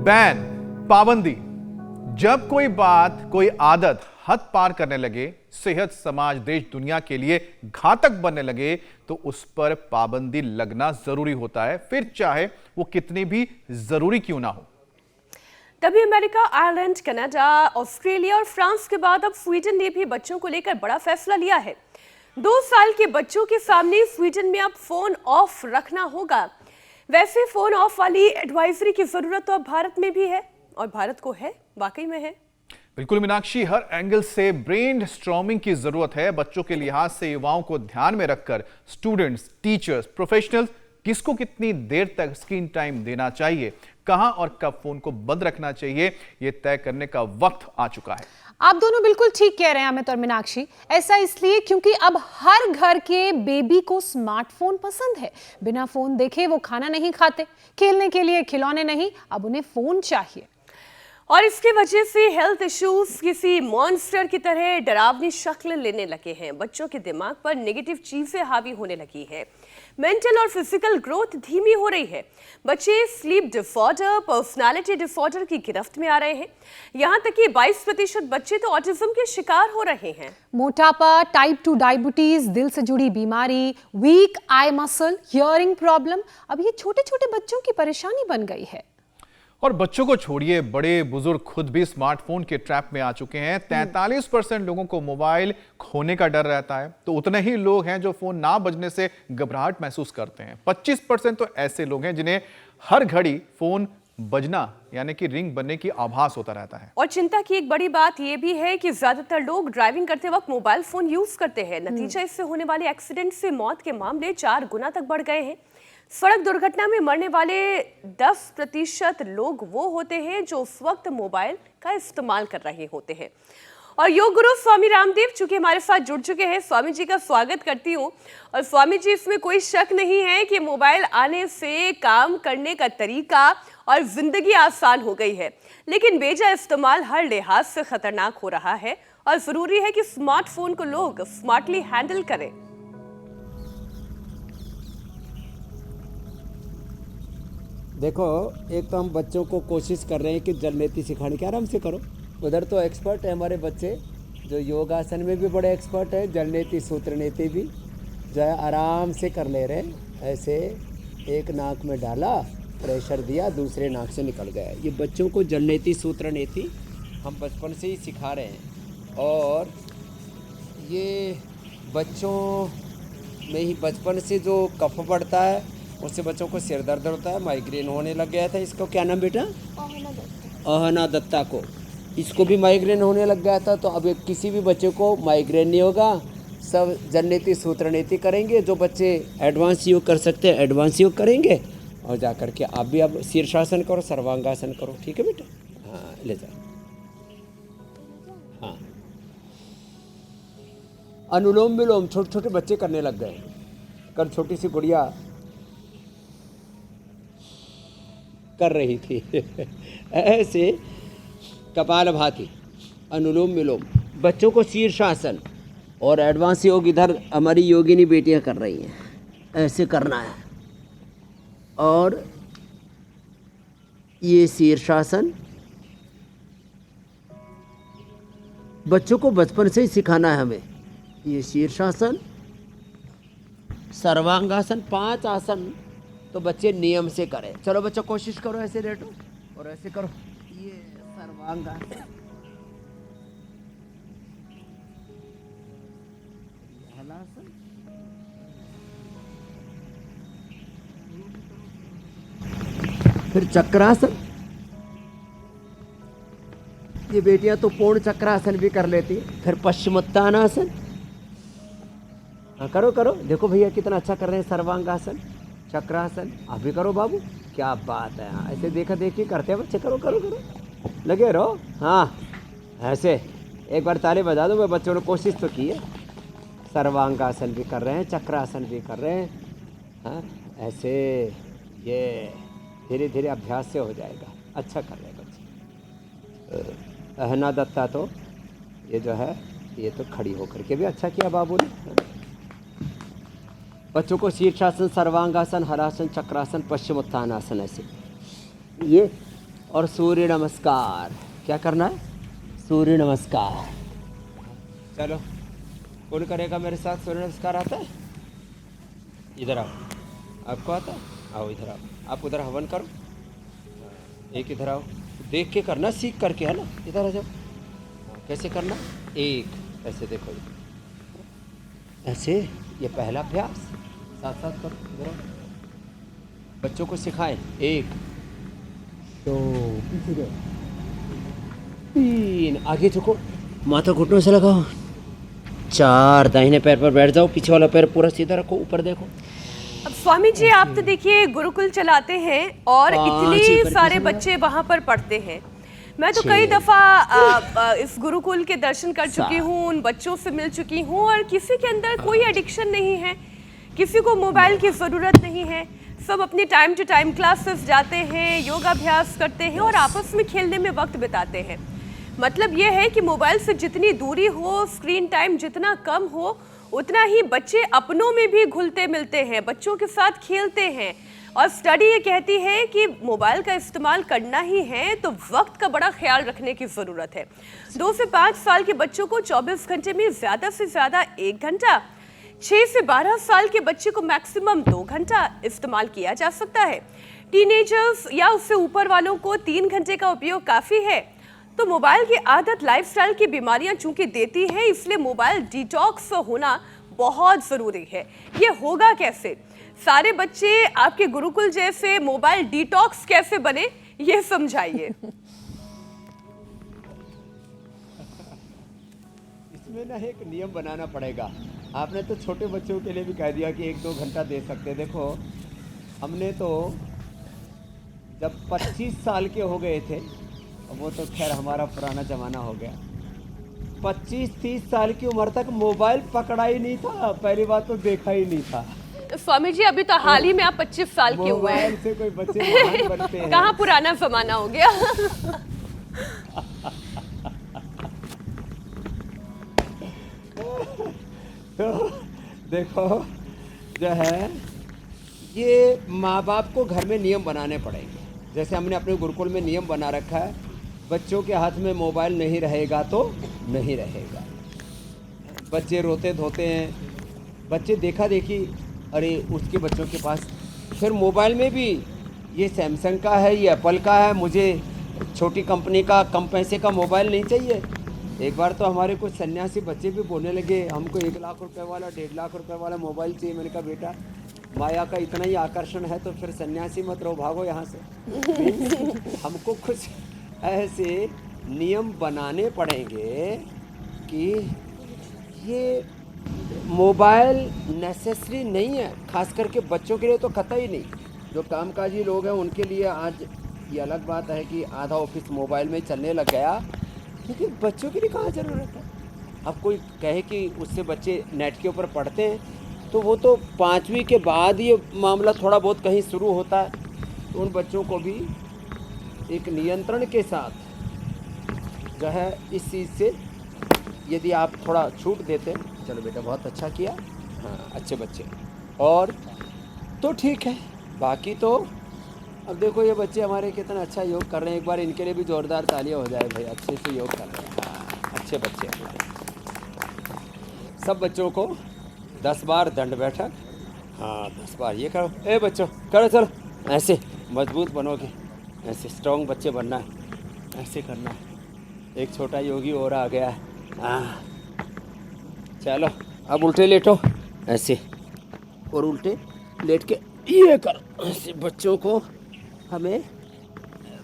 Ban, पाबंदी। जब कोई बात, कोई आदत हद पार करने लगे, सेहत, समाज, देश, दुनिया के लिए घातक बनने लगे, तो उस पर पाबंदी लगना जरूरी होता है, फिर चाहे वो कितनी भी जरूरी क्यों ना हो। तभी अमेरिका, आयरलैंड, कनाडा, ऑस्ट्रेलिया और फ्रांस के बाद अब स्वीडन ने भी बच्चों को लेकर बड़ा फैसला लिया है। 2 साल के बच्चों के सामने स्वीडन में अब फोन ऑफ रखना होगा। वैसे फोन ऑफ वाली एडवाइजरी की जरूरत तो अब भारत में भी है, और भारत को है, वाकई में है। बिल्कुल मीनाक्षी, हर एंगल से ब्रेन स्टॉर्मिंग की जरूरत है। बच्चों के लिहाज से युवाओं को ध्यान में रखकर स्टूडेंट्स, टीचर्स, प्रोफेशनल्स किसको कितनी देर तक स्क्रीन टाइम देना चाहिए, कहां और कब फोन को बंद रखना चाहिए, यह तय करने का वक्त आ चुका है। आप दोनों बिल्कुल ठीक कह रहे हैं अमित और मीनाक्षी। ऐसा इसलिए क्योंकि अब हर घर के बेबी को स्मार्टफोन पसंद है। बिना फोन देखे वो खाना नहीं खाते, खेलने के लिए खिलौने नहीं, अब उन्हें फोन चाहिए। और इसकी वजह से हेल्थ इश्यूज किसी मॉन्स्टर की तरह डरावनी शक्ल लेने लगे हैं। बच्चों के दिमाग पर नेगेटिव चीजें हावी होने लगी है। मेंटल और फिजिकल ग्रोथ धीमी हो रही है। बच्चे स्लीप डिसऑर्डर, पर्सनालिटी डिसऑर्डर की गिरफ्त में आ रहे हैं। यहां तक कि 22% बच्चे तो ऑटिज्म के शिकार हो रहे हैं। मोटापा, टाइप 2 डायबिटीज, दिल से जुड़ी बीमारी, weak eye muscle, hearing problem, अब ये छोटे छोटे बच्चों की परेशानी बन गई है। और बच्चों को छोड़िए, बड़े बुजुर्ग खुद भी स्मार्टफोन के ट्रैप में आ चुके हैं। 43% लोगों को मोबाइल खोने का डर रहता है, तो उतने ही लोग हैं जो फोन ना बजने से घबराहट महसूस करते हैं। 25% तो ऐसे लोग हैं जिन्हें हर घड़ी फोन बजना यानी कि रिंग बनने की आभास होता रहता है। और चिंता की एक बड़ी बात यह भी है कि ज्यादातर लोग ड्राइविंग करते वक्त मोबाइल फोन यूज करते हैं। नतीजा इससे होने वाले एक्सीडेंट से मौत के मामले 4 गुना तक बढ़ गए हैं। सड़क दुर्घटना में मरने वाले 10% लोग वो होते हैं जो उस वक्त मोबाइल का इस्तेमाल कर रहे होते हैं। और योग गुरु स्वामी रामदेव चूंकि हमारे साथ जुड़ चुके हैं, स्वामी जी का स्वागत करती हूँ। और स्वामी जी, इसमें कोई शक नहीं है कि मोबाइल आने से काम करने का तरीका और जिंदगी आसान हो गई है, लेकिन बेजा इस्तेमाल हर लिहाज से खतरनाक हो रहा है और जरूरी है कि स्मार्टफोन को लोग स्मार्टली हैंडल करें। देखो, एक तो हम बच्चों को कोशिश कर रहे हैं कि जल नीति सिखाने की, आराम से करो। उधर तो एक्सपर्ट है हमारे बच्चे, जो योगासन में भी बड़े एक्सपर्ट है, जल नीति सूत्र नीति भी जो है आराम से कर ले रहे हैं। ऐसे एक नाक में डाला, प्रेशर दिया, दूसरे नाक से निकल गया। ये बच्चों को जल नीति सूत्र नीति हम बचपन से ही सिखा रहे हैं। और ये बच्चों में ही बचपन से जो कफ बढ़ता है उससे बच्चों को सिर दर्द होता है, माइग्रेन होने लग गया था। इसको क्या नाम बेटा? अहना दत्ता को। इसको भी माइग्रेन होने लग गया था। तो अब किसी भी बच्चे को माइग्रेन नहीं होगा। सब जल नीति सूत्र नीति करेंगे। जो बच्चे एडवांस योग कर सकते हैं एडवांस योग करेंगे। और जा कर के आप भी अब शीर्षासन करो, सर्वांगासन करो। ठीक है बेटा? हाँ, ले जाओ। हाँ, अनुलोम विलोम छोटे छोटे बच्चे करने लग गए। कल छोटी सी गुड़िया कर रही थी ऐसे कपालभाति, अनुलोम विलोम, बच्चों को शीर्षासन और एडवांस योग इधर हमारी योगिनी बेटियां कर रही हैं। ऐसे करना है। और ये शीर्षासन बच्चों को बचपन से ही सिखाना है हमें। ये शीर्षासन, सर्वांगासन, 5 आसन तो बच्चे नियम से करें। चलो बच्चों, कोशिश करो, ऐसे लेटो और ऐसे करो। ये सर्वांगासन, हलासन, फिर चक्रासन। ये बेटियां तो पूर्ण चक्रासन भी कर लेती है। फिर पश्चिमोत्तानासन। हाँ, करो करो, देखो भैया कितना अच्छा कर रहे हैं। सर्वांगासन, चक्रासन, आप भी करो बाबू, क्या बात है। हाँ, ऐसे देखा देखी करते हैं बच्चे। करो करो करो, लगे रहो। हाँ, ऐसे एक बार ताली बजा दो। मैं बच्चों ने कोशिश तो की है। सर्वांगासन भी कर रहे हैं, चक्रासन भी कर रहे हैं। हाँ, ऐसे ये धीरे धीरे अभ्यास से हो जाएगा। अच्छा कर रहे हैं बच्चे। अहना दत्ता तो ये जो है, ये तो खड़ी होकर के भी अच्छा किया बाबू ने। बच्चों को शीर्षासन, सर्वांगासन, हलासन, चक्रासन, पश्चिमोत्थानासन, ऐसे ये और सूर्य नमस्कार। क्या करना है? सूर्य नमस्कार। चलो, कौन करेगा मेरे साथ सूर्य नमस्कार? आता है? इधर आओ। आपको आता है? आओ इधर आओ। आप उधर हवन करो। एक इधर आओ। देख के करना, सीख करके, है ना? इधर आ जाओ। कैसे करना? एक ऐसे देखो, ऐसे। ये पहला अभ्यास साथ साथ करो। इधर आओ। बच्चों को सिखाएं। 1 2 पीछे जाओ, 3 आगे झुको, माथा घुटनों से लगाओ, 4 दाहिने पैर पर बैठ जाओ, पीछे वाला पैर पूरा सीधा रखो, ऊपर देखो। अब स्वामी जी, आप तो देखिए गुरुकुल चलाते हैं और इतने सारे बच्चे वहां पर पढ़ते हैं। मैं तो कई दफा इस गुरुकुल के दर्शन कर चुकी हूँ, उन बच्चों से मिल चुकी हूँ, और किसी के अंदर कोई एडिक्शन नहीं है, किसी को मोबाइल की ज़रूरत नहीं है। सब अपने टाइम टू टाइम क्लासेस जाते हैं, योगाभ्यास करते हैं और आपस में खेलने में वक्त बिताते हैं। मतलब ये है कि मोबाइल से जितनी दूरी हो, स्क्रीन टाइम जितना कम हो, उतना ही बच्चे अपनों में भी घुलते मिलते हैं, बच्चों के साथ खेलते हैं। और स्टडी ये कहती है कि मोबाइल का इस्तेमाल करना ही है तो वक्त का बड़ा ख्याल रखने की ज़रूरत है। 2 से 5 साल के बच्चों को 24 घंटे में ज़्यादा से ज़्यादा 1 घंटा, 6 से 12 साल के बच्चे को मैक्सिमम 2 घंटा इस्तेमाल किया जा सकता है। टीनेजर्स या उससे ऊपर वालों को 3 घंटे का उपयोग काफ़ी है। तो मोबाइल की आदत लाइफस्टाइल की बीमारियां चूंकि देती है, इसलिए मोबाइल डिटॉक्स होना बहुत ज़रूरी है। ये होगा कैसे? सारे बच्चे आपके गुरुकुल जैसे मोबाइल डिटॉक्स कैसे बने, ये समझाइए। इसमें ना एक नियम बनाना पड़ेगा। आपने तो छोटे बच्चों के लिए भी कह दिया कि 1-2 घंटा दे सकते। देखो, हमने तो जब 25 साल के हो गए थे, वो तो खैर हमारा पुराना ज़माना हो गया, 25-30 साल की उम्र तक मोबाइल पकड़ा ही नहीं था। पहली बात तो देखा ही नहीं था। स्वामी जी, अभी तो हाल ही में आप 25 साल के हुए हैं। मोबाइल से कोई बच्चे महान बनते हैं? कहाँ पुराना जमाना हो गया। तो देखो, जो है ये माँ बाप को घर में नियम बनाने पड़ेंगे। जैसे हमने अपने गुरुकुल में नियम बना रखा है, बच्चों के हाथ में मोबाइल नहीं रहेगा तो नहीं रहेगा। बच्चे रोते धोते हैं, बच्चे देखा देखी, अरे उसके बच्चों के पास फिर मोबाइल में भी ये सैमसंग का है, ये एप्पल का है, मुझे छोटी कंपनी का कम पैसे का मोबाइल नहीं चाहिए। एक बार तो हमारे कुछ सन्यासी बच्चे भी बोलने लगे, हमको 1 लाख रुपए वाला, 1.5 लाख रुपए वाला मोबाइल चाहिए। मैंने कहा बेटा, माया का इतना ही आकर्षण है तो फिर सन्यासी मत रहो, भागो यहाँ से। हमको कुछ ऐसे नियम बनाने पड़ेंगे कि ये मोबाइल नेसेसरी नहीं है, खास करके बच्चों के लिए तो कतई नहीं। जो कामकाजी लोग हैं उनके लिए आज ये अलग बात है कि आधा ऑफिस मोबाइल में चलने लग गया, लेकिन बच्चों के लिए कहाँ ज़रूरत है। अब कोई कहे कि उससे बच्चे नेट के ऊपर पढ़ते हैं, तो वो तो 5वीं के बाद ये मामला थोड़ा बहुत कहीं शुरू होता है। तो उन बच्चों को भी एक नियंत्रण के साथ जो है इस चीज़ से यदि आप थोड़ा छूट देते, चलो बेटा बहुत अच्छा किया, हाँ अच्छे बच्चे, और तो ठीक है। बाकी तो अब देखो ये बच्चे हमारे कितना अच्छा योग कर रहे हैं, एक बार इनके लिए भी जोरदार तालियां हो जाए भाई, अच्छे से योग कर रहे हैं। हाँ, अच्छे बच्चे। सब बच्चों को 10 बार दंड बैठक, हाँ 10 बार ये करो। ए बच्चों करो, चलो ऐसे मजबूत बनोगे, ऐसे स्ट्रॉन्ग बच्चे बनना है, ऐसे करना है। एक छोटा योगी और आ गया है। हाँ चलो अब उल्टे लेटो ऐसे, और उल्टे लेट के ये करो ऐसे। बच्चों को हमें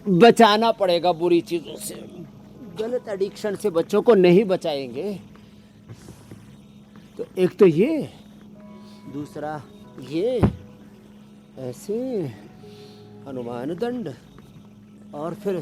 बचाना पड़ेगा बुरी चीज़ों से, गलत एडिक्शन से बच्चों को नहीं बचाएंगे तो एक तो ये, दूसरा ये ऐसे हनुमान दंड, और फिर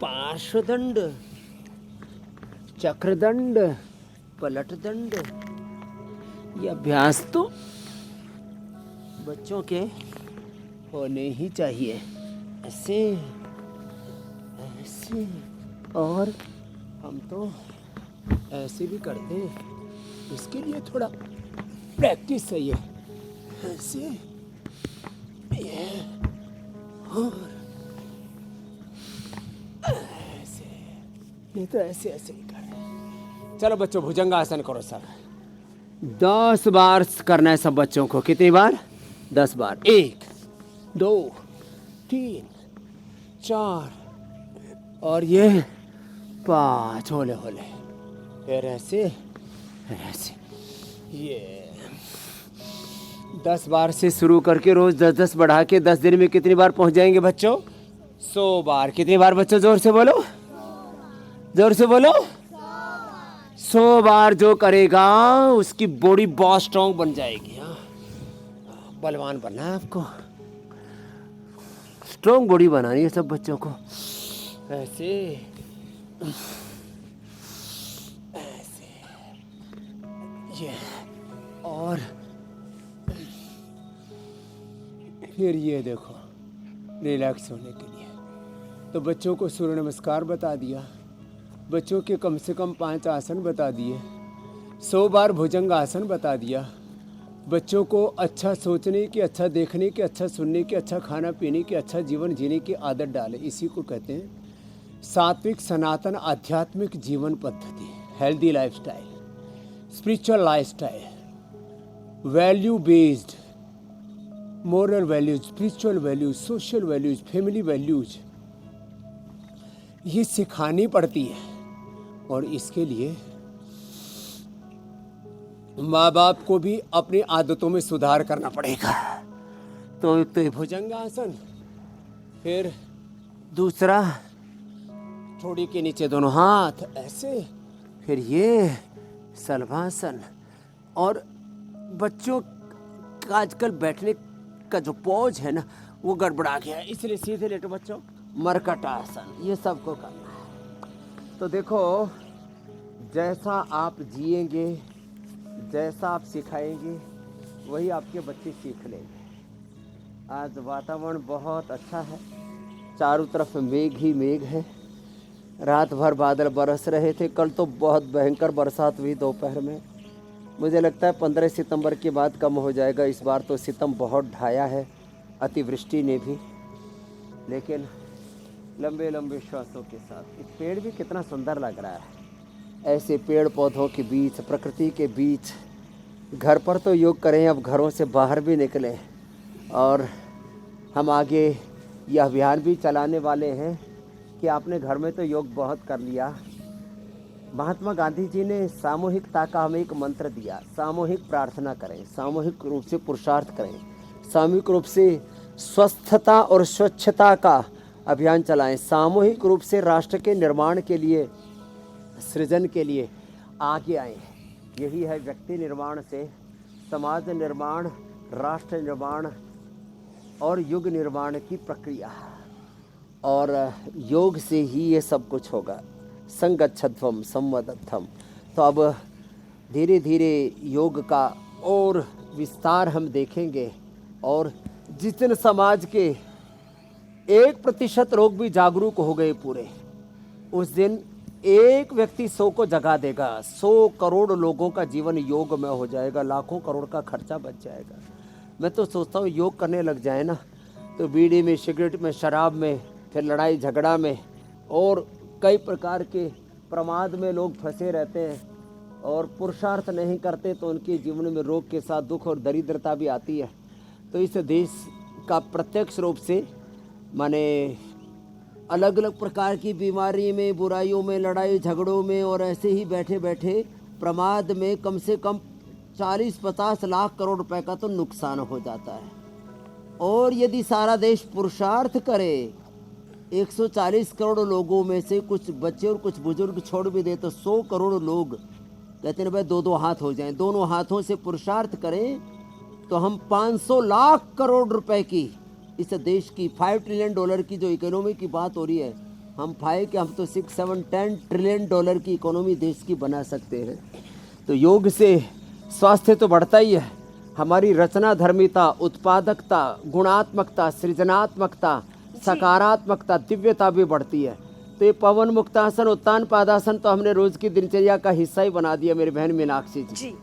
पार्श्वदंड, चक्रदंड, पलट दंड। ये अभ्यास तो बच्चों के होने ही चाहिए, ऐसे ऐसे। और हम तो ऐसे भी करते हैं, इसके लिए थोड़ा प्रैक्टिस चाहिए। ऐसे ये और नहीं तो ऐसे ऐसे ही कर रहे हैं। चलो बच्चों भुजंगासन करो सब। 10 बार करना है सब बच्चों को। कितनी बार? 10 बार। 1 2 3 4 और ये 5। होले होले। फिर ऐसे ऐसे। ये 10 बार से शुरू करके रोज 10-10 बढ़ा के 10 दिन में कितनी बार पहुंच जाएंगे बच्चों? 100 बार। कितनी बार बच्चों? जोर से बोलो, जोर से बोलो। 100 बार जो करेगा उसकी बॉडी बहुत स्ट्रांग बन जाएगी। हाँ, बलवान बनना है आपको, स्ट्रांग बॉडी बनानी है सब बच्चों को। ऐसे ऐसे ये और फिर ये देखो रिलैक्स होने के लिए। तो बच्चों को सूर्य नमस्कार बता दिया, बच्चों के कम से कम 5 आसन बता दिए, 100 बार भुजंग आसन बता दिया। बच्चों को अच्छा सोचने की, अच्छा देखने की, अच्छा सुनने की, अच्छा खाना पीने की, अच्छा जीवन जीने की आदत डालें। इसी को कहते हैं सात्विक सनातन आध्यात्मिक जीवन पद्धति, healthy lifestyle, spiritual lifestyle, value based, moral values, spiritual values, social values, family values, ये सिखानी पड़ती है। और इसके लिए माँ बाप को भी अपनी आदतों में सुधार करना पड़ेगा। तो एक तो भुजंगासन, फिर दूसरा ठोड़ी के नीचे दोनों हाथ ऐसे, फिर ये सलभासन। और बच्चों का आजकल बैठने का जो पोज है ना वो गड़बड़ा गया है, इसलिए सीधे लेटो बच्चों। मरकट आसन, ये सबको करना है। तो देखो जैसा आप जिएंगे, जैसा आप सिखाएंगे वही आपके बच्चे सीख लेंगे। आज वातावरण बहुत अच्छा है, चारों तरफ मेघ ही मेघ है। रात भर बादल बरस रहे थे, कल तो बहुत भयंकर बरसात हुई दोपहर में। मुझे लगता है 15 सितंबर के बाद कम हो जाएगा। इस बार तो सितम बहुत ढाया है अतिवृष्टि ने भी। लेकिन लंबे लंबे श्वासों के साथ, इस पेड़ भी कितना सुंदर लग रहा है। ऐसे पेड़ पौधों के बीच, प्रकृति के बीच। घर पर तो योग करें, अब घरों से बाहर भी निकलें। और हम आगे यह अभियान भी चलाने वाले हैं कि आपने घर में तो योग बहुत कर लिया। महात्मा गांधी जी ने सामूहिकता का हमें एक मंत्र दिया। सामूहिक प्रार्थना करें, सामूहिक रूप से पुरुषार्थ करें, सामूहिक रूप से स्वस्थता और स्वच्छता का अभियान चलाएं, सामूहिक रूप से राष्ट्र के निर्माण के लिए, सृजन के लिए आगे आए। यही है व्यक्ति निर्माण से समाज निर्माण, राष्ट्र निर्माण और युग निर्माण की प्रक्रिया। और योग से ही ये सब कुछ होगा। संगच्छध्वम संवदत्थम। तो अब धीरे धीरे योग का और विस्तार हम देखेंगे। और जिस दिन समाज के 1% लोग भी जागरूक हो गए पूरे, उस दिन एक व्यक्ति 100 को जगा देगा। 100 करोड़ लोगों का जीवन योग में हो जाएगा, लाखों करोड़ का खर्चा बच जाएगा। मैं तो सोचता हूँ योग करने लग जाए ना तो बीड़ी में, सिगरेट में, शराब में, फिर लड़ाई झगड़ा में और कई प्रकार के प्रमाद में लोग फंसे रहते हैं और पुरुषार्थ नहीं करते तो उनके जीवन में रोग के साथ दुख और दरिद्रता भी आती है। तो इस देश का प्रत्यक्ष रूप से माने अलग अलग प्रकार की बीमारी में, बुराइयों में, लड़ाई झगड़ों में और ऐसे ही बैठे बैठे प्रमाद में कम से कम 40-50 लाख करोड़ रुपए का तो नुकसान हो जाता है। और यदि सारा देश पुरुषार्थ करे, 140 करोड़ लोगों में से कुछ बच्चे और कुछ बुजुर्ग छोड़ भी दे तो 100 करोड़ लोग कहते हैं भाई 2-2 हाथ हो जाएं, दोनों हाथों से पुरुषार्थ करें तो हम 500 लाख करोड़ रुपए की इस देश की $5 ट्रिलियन की जो इकोनॉमी की बात हो रही है, हम पाए कि हम तो 6-7-10 ट्रिलियन डॉलर की इकोनॉमी देश की बना सकते हैं। तो योग से स्वास्थ्य तो बढ़ता ही है, हमारी रचना धर्मिता, उत्पादकता, गुणात्मकता, सृजनात्मकता, सकारात्मकता, दिव्यता भी बढ़ती है। तो ये पवन मुक्तासन, उत्तान पादासन तो हमने रोज की दिनचर्या का हिस्सा ही बना दिया मेरी बहन मीनाक्षी जी।